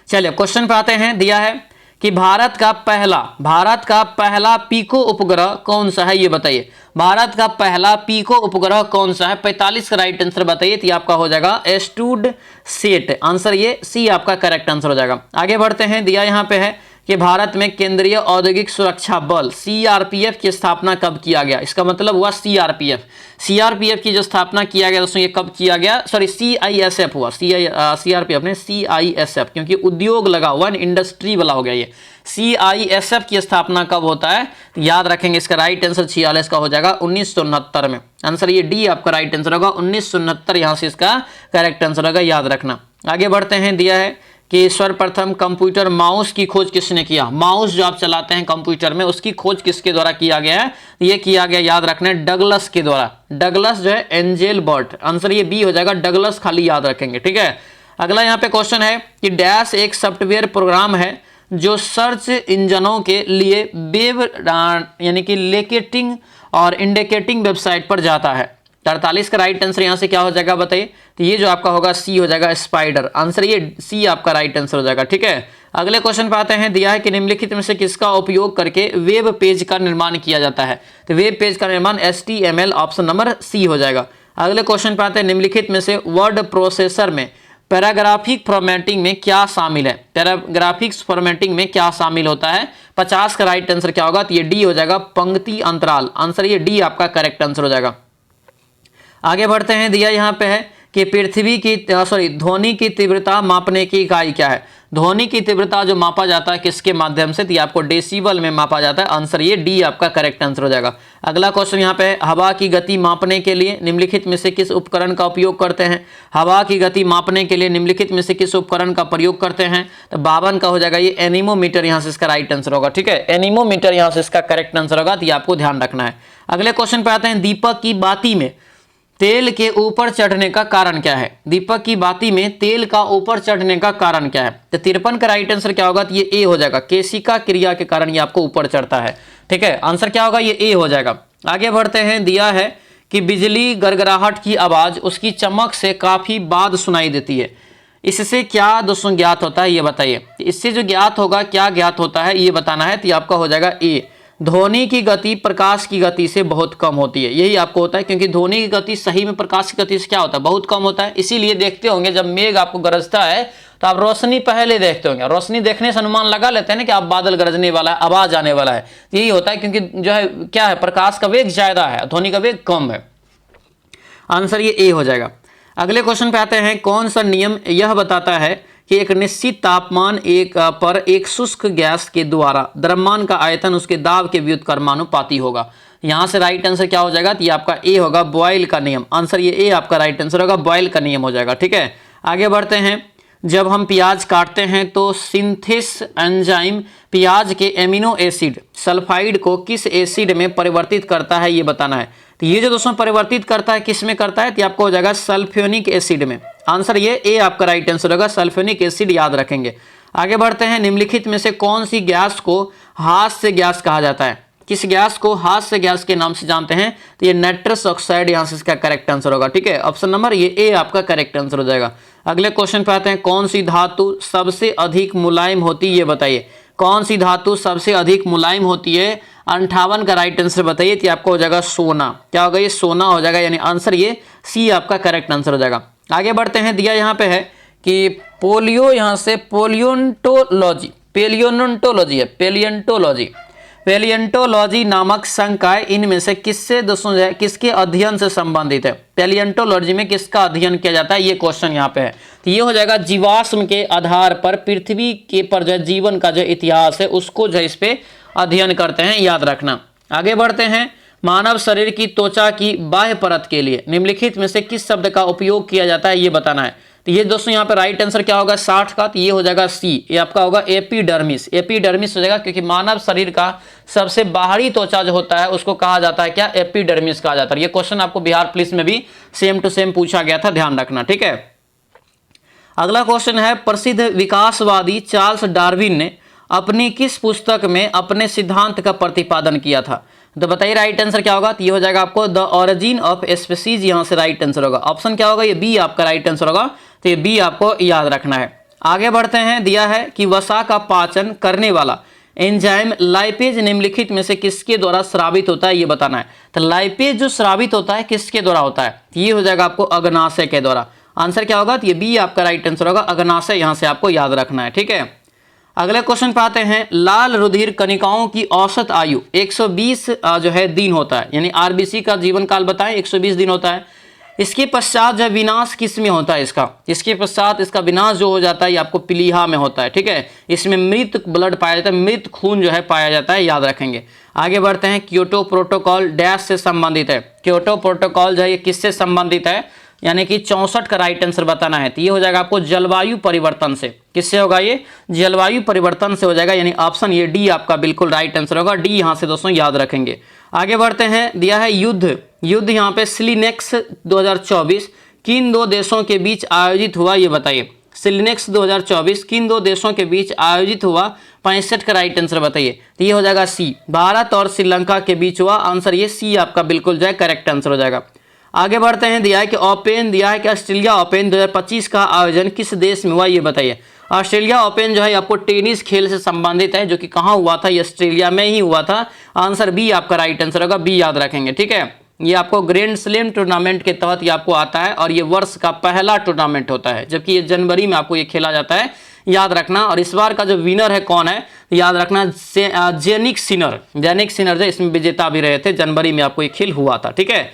चलिए क्वेश्चन पे आते हैं। दिया है कि भारत का पहला पीको उपग्रह कौन सा है, ये बताइए। भारत का पहला पीको उपग्रह कौन सा है? 45 का राइट आंसर बताइए। तो आपका हो जाएगा एस्टूडसेट। आंसर ये सी आपका करेक्ट आंसर हो जाएगा। आगे बढ़ते हैं। दिया यहां पे है कि भारत में केंद्रीय औद्योगिक सुरक्षा बल सीआरपीएफ की स्थापना कब किया गया? इसका मतलब हुआ सीआरपीएफ की जो स्थापना किया गया दोस्तों, ये कब किया गया? सॉरी, सीआईएसएफ हुआ, सीआरपीएफ ने सीआईएसएफ, क्योंकि उद्योग लगा हुआ है, इंडस्ट्री वाला हो गया ये। सीआईएसएफ की स्थापना कब होता है? याद रखेंगे, इसका राइट आंसर 46 का हो जाएगा 1969 में। आंसर ये डी आपका राइट आंसर होगा 1969, यहां से इसका करेक्ट आंसर होगा, याद रखना। आगे बढ़ते हैं। दिया है कि सर्वप्रथम कंप्यूटर माउस की खोज किसने किया? माउस जो आप चलाते हैं कंप्यूटर में, उसकी खोज किसके द्वारा किया गया है? ये किया गया, याद रखना है, डगलस के द्वारा। डगलस जो है एंजेलबर्ट, आंसर ये बी हो जाएगा, डगलस खाली याद रखेंगे, ठीक है। अगला यहाँ पे क्वेश्चन है कि डैश एक सॉफ्टवेयर प्रोग्राम है जो सर्च इंजनों के लिए वेब यानी कि लोकेटिंग और इंडिकेटिंग वेबसाइट पर जाता है। 43 का राइट आंसर यहाँ से क्या हो जाएगा बताइए? तो ये जो आपका होगा सी हो जाएगा, स्पाइडर। आंसर ये सी आपका राइट आंसर हो जाएगा, ठीक है। अगले क्वेश्चन पे आते हैं, दिया है कि निम्नलिखित में से किसका उपयोग करके वेब पेज का निर्माण किया जाता है? तो वेब पेज का निर्माण HTML, ऑप्शन नंबर सी हो जाएगा। अगले क्वेश्चन पे आते हैं, निम्नलिखित में से वर्ड प्रोसेसर में पैराग्राफिक फॉर्मेटिंग में क्या शामिल है? पैराग्राफिक्स फॉर्मेटिंग में क्या शामिल होता है? 50 का राइट आंसर क्या होगा? तो ये डी हो जाएगा, पंक्ति अंतराल। आंसर ये डी आपका करेक्ट आंसर हो जाएगा। आगे बढ़ते हैं, दिया यहाँ पे है कि पृथ्वी की ध्वनि की तीव्रता मापने की इकाई क्या है? ध्वनि की तीव्रता जो मापा जाता है किसके माध्यम से? तो ये आपको डेसिबल में मापा जाता है। आंसर ये डी आपका करेक्ट आंसर हो जाएगा। अगला क्वेश्चन यहाँ पे है, हवा की गति मापने के लिए निम्नलिखित में से किस उपकरण का उपयोग करते हैं? हवा की गति मापने के लिए निम्नलिखित में से किस उपकरण का प्रयोग करते हैं? तो 52 का हो जाएगा ये एनीमोमीटर, यहाँ से इसका राइट आंसर होगा, ठीक है। एनीमोमीटर यहाँ से इसका करेक्ट आंसर होगा, तो ये आपको ध्यान रखना है। अगले क्वेश्चन पे आते हैं, दीपक की बाती में तेल के ऊपर चढ़ने का कारण क्या है? दीपक की बाती में तेल का ऊपर चढ़ने का कारण क्या है? तो 53 का राइट आंसर क्या होगा? तो ये ए हो जाएगा, केशिका क्रिया के कारण ये आपको ऊपर चढ़ता है, ठीक है। आंसर क्या होगा? ये ए हो जाएगा। आगे बढ़ते हैं, दिया है कि बिजली गड़गड़ाहट की आवाज उसकी चमक से काफी बाद सुनाई देती है। इससे क्या दोस्तों ज्ञात होता है, ये बताइए। इससे जो ज्ञात होगा, क्या ज्ञात होता है ये बताना है। तो ये आपका हो जाएगा ए, ध्वनि की गति प्रकाश की गति से बहुत कम होती है। यही आपको होता है, क्योंकि ध्वनि की गति सही में प्रकाश की गति से क्या होता है? बहुत कम होता है। इसीलिए देखते होंगे जब मेघ आपको गरजता है तो आप रोशनी पहले देखते होंगे। रोशनी देखने से अनुमान लगा लेते हैं ना कि आप बादल गरजने वाला है, आवाज आने वाला है। यही होता है, क्योंकि जो है क्या है, प्रकाश का वेग ज्यादा है, ध्वनि का वेग कम है। आंसर ये ए हो जाएगा। अगले क्वेश्चन पे आते हैं, कौन सा नियम यह बताता है कि एक निश्चित तापमान पर एक शुष्क गैस के द्वारा द्रव्यमान का आयतन उसके दाब के व्युत्क्रमानुपाती होगा? यहाँ से राइट आंसर क्या हो जाएगा? तो ये आपका ए होगा, बॉयल का नियम। आंसर ये ए आपका राइट आंसर होगा, बॉयल का नियम हो जाएगा, ठीक है। आगे बढ़ते हैं, जब हम प्याज काटते हैं तो सिंथेस एंजाइम प्याज के एमिनो एसिड सल्फाइड को किस एसिड में परिवर्तित करता है, ये बताना है। तो ये जो दोस्तों परिवर्तित करता है, किस में करता है? तो आपको हो जाएगा सल्फ्यूनिक एसिड में। आंसर ये ए आपका राइट आंसर होगा, सल्फ्यूनिक एसिड याद रखेंगे। आगे बढ़ते हैं, निम्नलिखित में से कौन सी गैस को हास्य गैस कहा जाता है? किस गैस को हास्य गैस के नाम से जानते हैं? तो ये नाइट्रस ऑक्साइड यहाँ से इसका करेक्ट आंसर होगा, ठीक है। ऑप्शन नंबर ये ए आपका करेक्ट आंसर हो जाएगा। अगले क्वेश्चन पे आते हैं, कौन सी धातु सबसे अधिक मुलायम होती है, ये बताइए। कौन सी धातु सबसे अधिक मुलायम होती है? 58 का राइट आंसर बताइए। तो आपको हो जाएगा सोना। क्या होगा? ये सोना हो जाएगा, यानी आंसर ये सी आपका करेक्ट आंसर हो जाएगा। आगे बढ़ते हैं, दिया यहाँ पे है कि पोलियो, यहाँ से पेलियोंटोलॉजी, पेलियोंटोलॉजी है, पेलियोंटोलॉजी नामक संकाय इनमें से किससे दोस्तों जो है किसके अध्ययन से संबंधित है? पेलियोंटोलॉजी में किसका अध्ययन किया जाता है, ये क्वेश्चन यहाँ पे है। तो ये हो जाएगा जीवाश्म के आधार पर पृथ्वी के पर जो जीवन का जो इतिहास है उसको जो इस पे अध्ययन करते हैं, याद रखना। आगे बढ़ते हैं, मानव शरीर की त्वचा की बाह्य परत के लिए निम्नलिखित में से किस शब्द का उपयोग किया जाता है, ये बताना है। तो ये दोस्तों यहाँ पे राइट आंसर क्या होगा? 60 का, तो ये हो जाएगा सी, ये आपका होगा एपिडर्मिस। एपिडर्मिस हो जाएगा, क्योंकि मानव शरीर का सबसे बाहरी त्वचा जो होता है उसको कहा जाता है क्या? एपिडर्मिस कहा जाता है। ये क्वेश्चन आपको बिहार पुलिस में भी सेम टू सेम पूछा गया था, ध्यान रखना, ठीक है। अगला क्वेश्चन है, प्रसिद्ध विकासवादी चार्ल्स डार्विन ने अपनी किस पुस्तक में अपने सिद्धांत का प्रतिपादन किया था? तो बताइए राइट आंसर क्या होगा? तो ये हो जाएगा आपको द ओरिजिन ऑफ स्पीसीज, यहाँ से राइट आंसर होगा। ऑप्शन क्या होगा? ये बी आपका राइट आंसर होगा, तो ये बी आपको याद रखना है। आगे बढ़ते हैं, दिया है कि वसा का पाचन करने वाला एंजाइम लाइपेज निम्नलिखित में से किसके द्वारा स्रावित होता है, ये बताना है। तो लाइपेज जो स्रावित होता है किसके द्वारा होता है? ये हो जाएगा आपको अग्नाशय के द्वारा। आंसर क्या होगा? तो ये बी आपका राइट आंसर होगा, अग्नाशय, यहाँ से आपको याद रखना है, ठीक है। अगले क्वेश्चन पे आते हैं, लाल रुधिर कणिकाओं की औसत आयु 120 जो है दिन होता है, यानी आरबीसी का जीवन काल बताएं 120 दिन होता है। इसके पश्चात जो विनाश किस में होता है इसका? इसके पश्चात इसका विनाश जो हो जाता है ये आपको प्लीहा में होता है, ठीक है। इसमें मृत ब्लड पाया जाता है, मृत खून जो है पाया जाता है, याद रखेंगे। आगे बढ़ते हैं, क्योटो प्रोटोकॉल डैश से संबंधित है। क्योटो प्रोटोकॉल जो है ये किससे संबंधित है? यानी कि 64 का राइट आंसर बताना है। तो ये हो जाएगा आपको जलवायु परिवर्तन से। किससे होगा ये? जलवायु परिवर्तन से हो जाएगा, यानी ऑप्शन ये डी आपका बिल्कुल राइट आंसर होगा। डी यहाँ से दोस्तों याद रखेंगे। आगे बढ़ते हैं, दिया है युद्ध यहाँ पे सिलीनेक्स 2024 किन दो देशों के बीच आयोजित हुआ, ये बताइए। सिलीनेक्स 2024 किन दो देशों के बीच आयोजित हुआ? 65 का राइट आंसर बताइए। तो ये हो जाएगा सी, भारत और श्रीलंका के बीच हुआ। आंसर ये सी आपका बिल्कुल जो है करेक्ट आंसर हो जाएगा। आगे बढ़ते हैं, दिया है कि ऑस्ट्रेलिया ओपन 2025 का आयोजन किस देश में हुआ, ये बताइए। ऑस्ट्रेलिया ओपन जो है आपको टेनिस खेल से संबंधित है, जो कि कहाँ हुआ था? ये ऑस्ट्रेलिया में ही हुआ था। आंसर बी आपका राइट आंसर होगा, बी याद रखेंगे, ठीक है। ये आपको ग्रैंड स्लैम टूर्नामेंट के तहत ये आपको आता है और ये वर्ष का पहला टूर्नामेंट होता है, जबकि ये जनवरी में आपको ये खेला जाता है, याद रखना। और इस बार का जो विनर है कौन है, याद रखना, जेनिक सिनर जो इसमें विजेता भी रहे थे। जनवरी में आपको ये खेल हुआ था, ठीक है।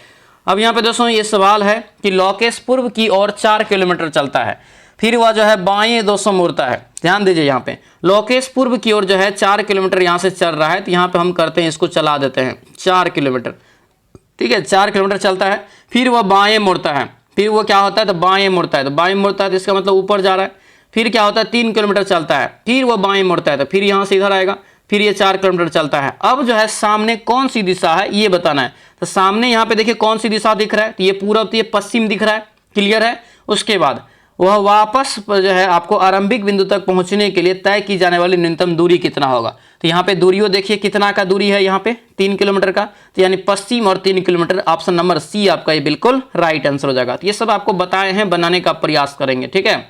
अब यहाँ पे दोस्तों ये सवाल है कि लोकेश पूर्व की ओर 4 किलोमीटर चलता है, फिर वह जो है बाएं 200 मुड़ता है। ध्यान दीजिए, यहाँ पे लोकेश पूर्व की ओर जो है 4 किलोमीटर यहाँ से चल रहा है, तो यहाँ पे हम करते हैं, इसको चला देते हैं 4 किलोमीटर, ठीक है। 4 किलोमीटर चलता है, फिर वह बाएं मुड़ता है, फिर वो क्या होता है? तो बाएं मुड़ता है, तो बाएं मुड़ता है तो इसका मतलब ऊपर जा रहा है। फिर क्या होता है? 3 किलोमीटर चलता है, फिर वो बाएं मुड़ता है, तो फिर यहाँ से इधर आएगा, फिर ये 4 किलोमीटर चलता है। अब जो है सामने कौन सी दिशा है ये बताना है। तो सामने यहाँ पे देखिए कौन सी दिशा दिख रहा है, तो ये पूरब, तो ये पश्चिम दिख रहा है, क्लियर है। उसके बाद वह वापस जो है आपको आरंभिक बिंदु तक पहुंचने के लिए तय की जाने वाली न्यूनतम दूरी कितना होगा। तो यहाँ पे दूरियों देखिए कितना का दूरी है, यहाँ पे 3 किलोमीटर का, तो यानी पश्चिम और 3 किलोमीटर। ऑप्शन नंबर सी आपका ये बिल्कुल राइट आंसर हो जाएगा। तो ये सब आपको बताए हैं, बनाने का प्रयास करेंगे, ठीक है।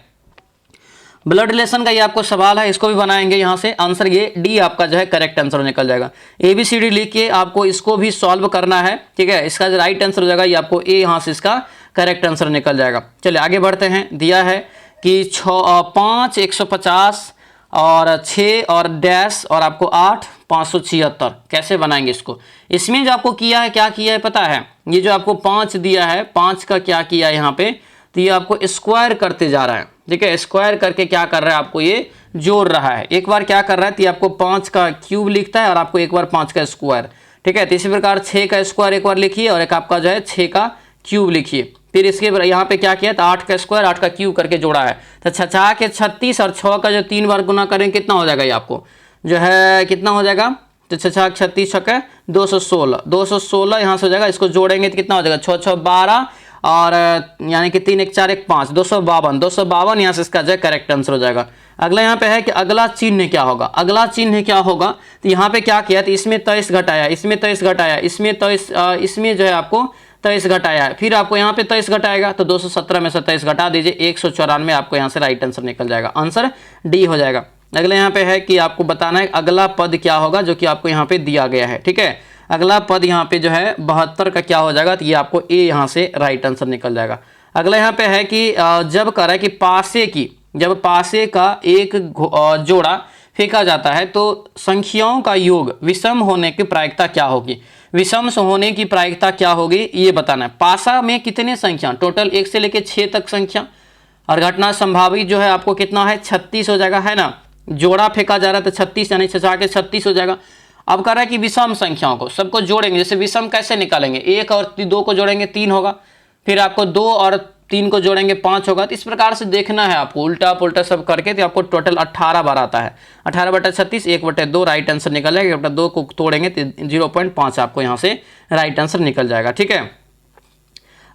ब्लड रिलेशन का ये आपको सवाल है, इसको भी बनाएंगे यहाँ से। आंसर ये डी आपका जो है करेक्ट आंसर निकल जाएगा। ABCD लिख के आपको इसको भी सॉल्व करना है, ठीक है। इसका जो राइट आंसर हो जाएगा ये आपको ए यहाँ से इसका करेक्ट आंसर निकल जाएगा। चलिए आगे बढ़ते हैं। दिया है कि 5 150 और 6 और डैश और आपको 8 576 कैसे बनाएंगे इसको। इसमें जो आपको किया है, क्या किया है पता है? ये जो आपको 5 दिया है, 5 का क्या किया है यहाँ पे, तो ये आपको स्क्वायर करते जा रहा है, ठीक है। स्क्वायर करके क्या कर रहा है, आपको ये जोड़ रहा है। एक बार क्या कर रहा है, तो ये आपको 5 का क्यूब लिखता है और आपको एक बार 5 का स्क्वायर, ठीक है। तो इसी प्रकार 6 का स्क्वायर एक बार लिखिए और एक आपका जो है 6 का क्यूब लिखिए। फिर इसके यहाँ पे क्या किया, तो 8 का स्क्वायर 8 का क्यूब करके जोड़ा है। तो 6 के 36 और 6 का जो 3 बार गुना करें कितना हो जाएगा, ये आपको जो है कितना हो जाएगा, तो 6 36 छक्का 216 यहाँ से हो जाएगा। इसको जोड़ेंगे तो कितना हो जाएगा, 6 6 12 और यानी कि 3 1 4 1 5 252 यहाँ से इसका जो है करेक्ट आंसर हो जाएगा। अगला यहाँ पे है कि अगला चिन्ह क्या होगा। अगला चिन्ह क्या होगा, तो यहाँ पे क्या किया, तो इसमें 23 घटाया, इसमें 23 घटाया, इसमें 23, इसमें जो है आपको 23 घटाया है, फिर आपको यहाँ पे 23 घटाएगा, तो 217 में से 23 घटा दीजिए, 194 आपको यहाँ से राइट आंसर निकल जाएगा। आंसर डी हो जाएगा। अगले यहाँ पे है कि आपको बताना है अगला पद क्या होगा, जो कि आपको यहाँ पे दिया गया है, ठीक है। अगला पद यहाँ पे जो है 72 का क्या हो जाएगा, तो ये आपको ए यहाँ से राइट आंसर निकल जाएगा। अगला यहाँ पे है कि जब कह रहा है कि जब पासे का एक जोड़ा फेंका जाता है तो संख्याओं का योग विषम होने की प्रायिकता क्या होगी। विषम होने की प्रायिकता क्या होगी ये बताना है। पासा में कितने संख्या, टोटल 1 से लेकर 6 तक संख्या, और घटना संभावित जो है आपको कितना है 36 हो जाएगा, है ना। जोड़ा फेंका जा रहा है तो 36 यानी 6 के 36 हो जाएगा। अब कह रहा है कि विषम संख्याओं को सबको जोड़ेंगे, जैसे विषम कैसे निकालेंगे, 1 और 2 को जोड़ेंगे 3 होगा, फिर आपको 2 और 3 को जोड़ेंगे 5 होगा। तो इस प्रकार से देखना है आपको, उल्टा पुल्टा सब करके, तो आपको टोटल 18 बार आता है। 18/36 1/2 राइट आंसर निकल जाएगा। 1/2 को तोड़ेंगे तो 0.5 आपको यहाँ से राइट आंसर निकल जाएगा, ठीक है।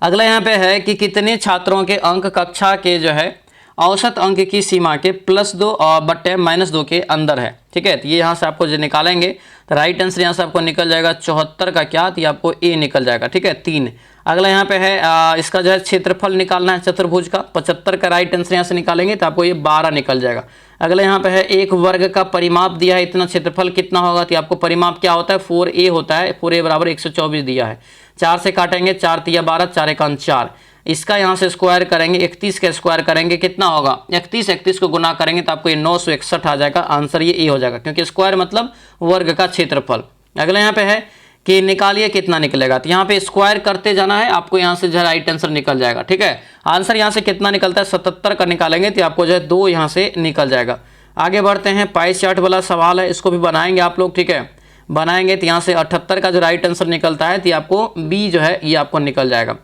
अगला यहाँ पे है कि कितने छात्रों के अंक कक्षा के जो है औसत अंक की सीमा के +2 और -2 के अंदर है, ठीक है। तो ये यहाँ से आपको जो निकालेंगे तो राइट आंसर यहाँ से आपको निकल जाएगा 74 का क्या, तो ये आपको ए निकल जाएगा, ठीक है 3। अगला यहाँ पे है इसका जो है क्षेत्रफल निकालना है चतुर्भुज का, 75 का राइट आंसर यहाँ से निकालेंगे तो आपको ये 12 निकल जाएगा। अगला यहाँ पे है एक वर्ग का परिमाप दिया है, इतना क्षेत्रफल कितना होगा, तो आपको परिमाप क्या होता है 4a होता है, 4a बराबर 124 दिया है। 4 से काटेंगे, 4 तिया 12, 4 एकान 4, इसका यहाँ से स्क्वायर करेंगे, 31 का स्क्वायर करेंगे कितना होगा 31 को गुना करेंगे तो आपको ये 961 आ जाएगा। आंसर ये ए हो जाएगा, क्योंकि स्क्वायर मतलब वर्ग का क्षेत्रफल। अगला यहाँ पे है कि निकालिए कितना निकलेगा, तो यहाँ पे स्क्वायर करते जाना है, आपको यहाँ से जो है राइट आंसर निकल जाएगा, ठीक है। आंसर यहाँ से कितना निकलता है 77 का निकालेंगे तो आपको जो है 2 यहाँ से निकल जाएगा। आगे बढ़ते हैं, पाई चार्ट वाला सवाल है, इसको भी बनाएंगे आप लोग, ठीक है। बनाएंगे तो यहाँ से 78 का जो राइट आंसर निकलता है तो आपको बी जो है ये आपको निकल जाएगा।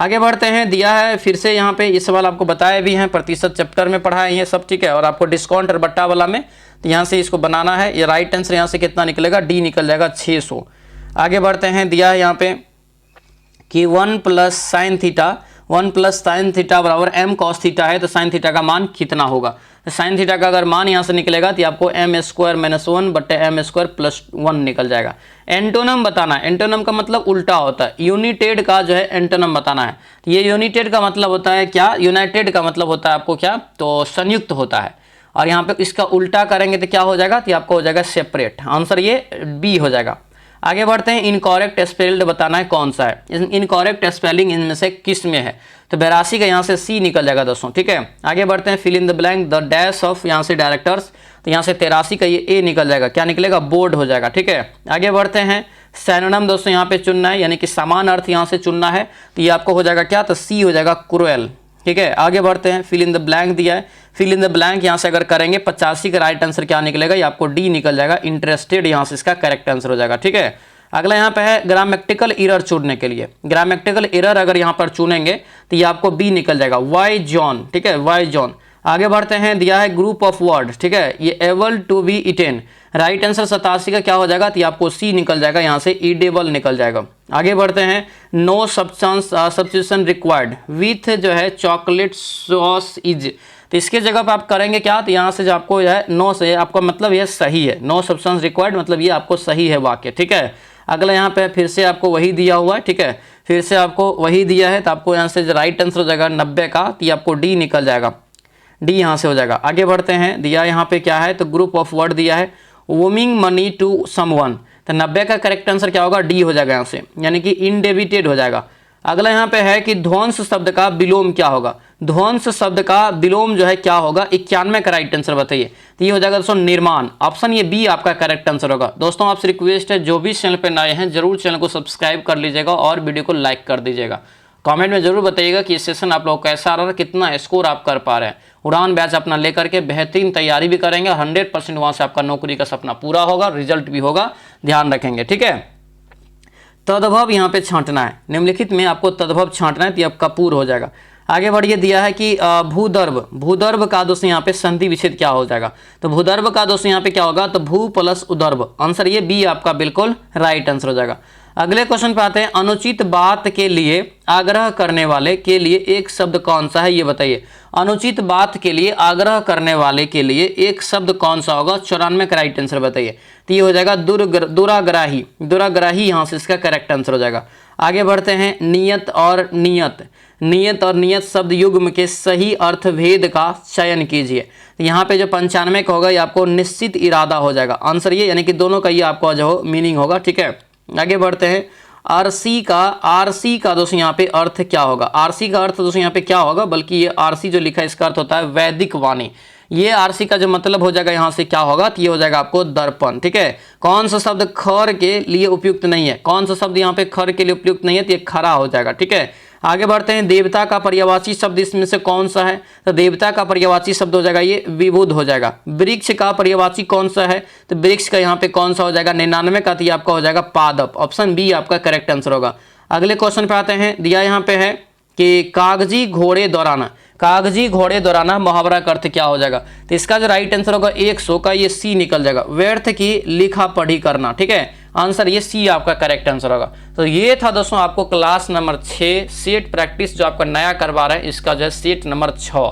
आगे बढ़ते हैं, दिया है फिर से यहाँ पे ये सवाल आपको बताए भी हैं, प्रतिशत चैप्टर में पढ़ा है ये सब, ठीक है। और आपको डिस्काउंट और बट्टा वाला में तो यहाँ से इसको बनाना है। ये राइट आंसर यहाँ से कितना निकलेगा, डी निकल जाएगा 600। आगे बढ़ते हैं, दिया है यहाँ पे कि 1 प्लस साइन थीटा बराबर m cos थीटा है, तो साइन थीटा का मान कितना होगा। तो साइन थीटा का अगर मान यहाँ से निकलेगा तो आपको m स्क्वायर माइनस 1 बटे m स्क्वायर प्लस 1 निकल जाएगा। एंटोनम बताना है, एंटोनम का मतलब उल्टा होता है, यूनिटेड का जो है एंटोनम बताना है। तो ये यूनिटेड का मतलब होता है क्या, यूनाइटेड का मतलब होता है आपको क्या, तो संयुक्त होता है। और यहाँ पे इसका उल्टा करेंगे तो क्या हो जाएगा, तो आपको हो जाएगा सेपरेट। आंसर ये बी हो जाएगा। आगे बढ़ते हैं, इनकॉरेक्ट स्पेल्ड बताना है कौन सा है, इनकॉरेक्ट स्पेलिंग इनमें से किस में है। तो 82 का यहाँ से सी निकल जाएगा दोस्तों, ठीक है। आगे बढ़ते हैं, fill in the blank the dash of यहाँ से डायरेक्टर्स, तो यहाँ से 83 का ये ए निकल जाएगा, क्या निकलेगा, बोर्ड हो जाएगा, ठीक है। आगे बढ़ते हैं, सैनोनिम दोस्तों यहाँ पे चुनना है, यानी कि समान अर्थ यहाँ से चुनना है, तो ये आपको हो जाएगा क्या, तो सी हो जाएगा क्रूएल, ठीक है। आगे बढ़ते हैं, फिल इन द ब्लैंक दिया है, फिल इन द ब्लैंक यहाँ से अगर करेंगे 85 का राइट आंसर क्या निकलेगा, ये आपको डी निकल जाएगा, इंटरेस्टेड यहाँ से इसका करेक्ट आंसर हो जाएगा, ठीक है। अगला यहाँ पे है ग्रामेटिकल एरर चुनने के लिए, ग्रामेटिकल एरर अगर यहाँ पर चुनेंगे तो ये आपको बी निकल जाएगा, वाई जॉन, ठीक है, वाई जॉन। आगे बढ़ते हैं, दिया है ग्रुप ऑफ वर्ड, ठीक है, ये able to be eaten, right answer 87 का क्या हो जाएगा, तो आपको सी निकल जाएगा, यहाँ से ईडेबल निकल जाएगा। आगे बढ़ते हैं, नो सब्स्टिट्यूशन रिक्वायर्ड विथ जो है चॉकलेट सॉस इज, तो इसके जगह पे आप करेंगे क्या, तो यहाँ से जो आपको जो है नो से आपका मतलब ये सही है, नो सब्सटेंस रिक्वायर्ड मतलब ये आपको सही है वाक्य, ठीक है। अगला यहाँ पे फिर से आपको वही दिया हुआ है, ठीक है, फिर से आपको वही दिया है, तो आपको यहाँ से जो राइट आंसर हो जाएगा 90 का, तो ये आपको डी निकल जाएगा, डी यहाँ से हो जाएगा। आगे बढ़ते हैं, दिया यहाँ पे क्या है, तो ग्रुप ऑफ वर्ड दिया है, वोमिंग मनी टू समवन, तो 90 का करेक्ट आंसर क्या होगा, डी हो जाएगा यहाँ से, यानी कि इनडेबिटेड हो जाएगा। अगला यहाँ पे है कि ध्वंस शब्द का विलोम क्या होगा, ध्वंस शब्द का विलोम जो है क्या होगा, 91 का राइट आंसर बताइए, तो ये हो जाएगा दोस्तों निर्माण, ऑप्शन ये बी आपका करेक्ट आंसर होगा। दोस्तों आपसे रिक्वेस्ट है, जो भी चैनल पे नए हैं जरूर चैनल को सब्सक्राइब कर लीजिएगा और वीडियो को लाइक कर दीजिएगा। कमेंट में जरूर बताइएगा कि इस सेशन आप लोग कैसा रहा, कितना स्कोर आप कर पा रहे हैं। उड़ान बैच अपना लेकर के बेहतरीन तैयारी भी करेंगे, 100% वहाँ से आपका नौकरी का सपना पूरा होगा, रिजल्ट भी होगा, ध्यान रखेंगे, ठीक है। तद्भव यहाँ पे छांटना है, निम्नलिखित में आपको तद्भव छांटना है, तो आपका पूर्ण हो जाएगा। आगे बढ़िए, दिया है कि भूदर्भ, भूदर्भ का दोस्तों यहाँ पे संधि विच्छेद क्या हो जाएगा, तो भूदर्भ का दोस्तों यहाँ पे क्या होगा, तो भू प्लस उदर्भ, आंसर ये बी आपका बिल्कुल राइट आंसर हो जाएगा। अगले क्वेश्चन पे आते हैं, अनुचित बात के लिए आग्रह करने वाले के लिए एक शब्द कौन सा है, ये बताइए। अनुचित बात के लिए आग्रह करने वाले के लिए एक शब्द कौन सा होगा, 94 का राइट आंसर बताइए, तो ये हो जाएगा दुराग्राही, दुराग्राही यहाँ से इसका करेक्ट आंसर हो जाएगा। आगे बढ़ते हैं, नियत और नियत, नियत और नियत शब्द युग्म के सही अर्थ भेद का चयन कीजिए, तो यहाँ पे जो 95 का होगा ये आपको निश्चित इरादा हो जाएगा, आंसर ये, यानी कि दोनों का ये आपका जो मीनिंग होगा, ठीक है। आगे बढ़ते हैं, आरसी का दोस्तों यहाँ पे अर्थ क्या होगा, आरसी का अर्थ दोस्तों यहाँ पे क्या होगा, बल्कि ये आरसी जो लिखा है इसका अर्थ होता है वैदिक वाणी, ये आरसी का जो मतलब हो जाएगा यहाँ से क्या होगा, तो ये हो जाएगा आपको दर्पण, ठीक है। कौन सा शब्द खर के लिए उपयुक्त नहीं है, कौन सा शब्द यहाँ पे खर के लिए उपयुक्त नहीं है, तो ये खरा हो जाएगा, ठीक है। आगे बढ़ते हैं, देवता का पर्यायवाची शब्द इसमें से कौन सा है, तो देवता का पर्यायवाची शब्द हो जाएगा ये विबुध हो जाएगा। वृक्ष का पर्यायवाची कौन सा है, तो वृक्ष का यहाँ पे कौन सा हो जाएगा, 99 का, तो ये आपका हो जाएगा पादप, ऑप्शन बी आपका करेक्ट आंसर होगा। अगले क्वेश्चन पे आते हैं, दिया यहाँ पे है कि कागजी घोड़े दौड़ाना, कागजी घोड़े दौड़ाना मुहावरा का अर्थ क्या हो जाएगा, तो इसका जो राइट आंसर होगा 100 का ये सी निकल जाएगा, व्यर्थ की लिखा पढ़ी करना, ठीक है, आंसर ये सी आपका करेक्ट आंसर होगा। तो ये था दोस्तों आपको क्लास नंबर 6 सेट प्रैक्टिस जो आपका नया करवा रहे हैं, इसका जो है सेट नंबर 6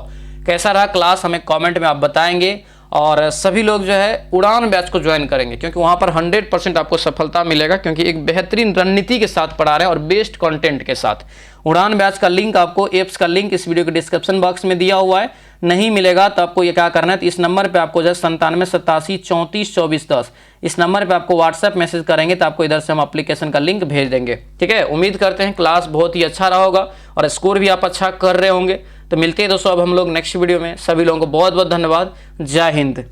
कैसा रहा क्लास, हमें कमेंट में आप बताएंगे। और सभी लोग जो है उड़ान बैच को ज्वाइन करेंगे, क्योंकि वहाँ पर 100% आपको सफलता मिलेगा, क्योंकि एक बेहतरीन रणनीति के साथ पढ़ा रहे हैं और बेस्ट कंटेंट के साथ। उड़ान बैच का लिंक आपको, एप्स का लिंक इस वीडियो के डिस्क्रिप्शन बॉक्स में दिया हुआ है, नहीं मिलेगा तो आपको ये क्या करना है, तो इस नंबर पे आपको जो है 97 87 34 24 10 इस नंबर पे आपको व्हाट्सएप मैसेज करेंगे, तो आपको इधर से हम एप्लीकेशन का लिंक भेज देंगे, ठीक है। उम्मीद करते हैं क्लास बहुत ही अच्छा रहा होगा और स्कोर भी आप अच्छा कर रहे होंगे। तो मिलते हैं दोस्तों अब हम लोग नेक्स्ट वीडियो में, सभी लोगों को बहुत बहुत धन्यवाद, जय हिंद।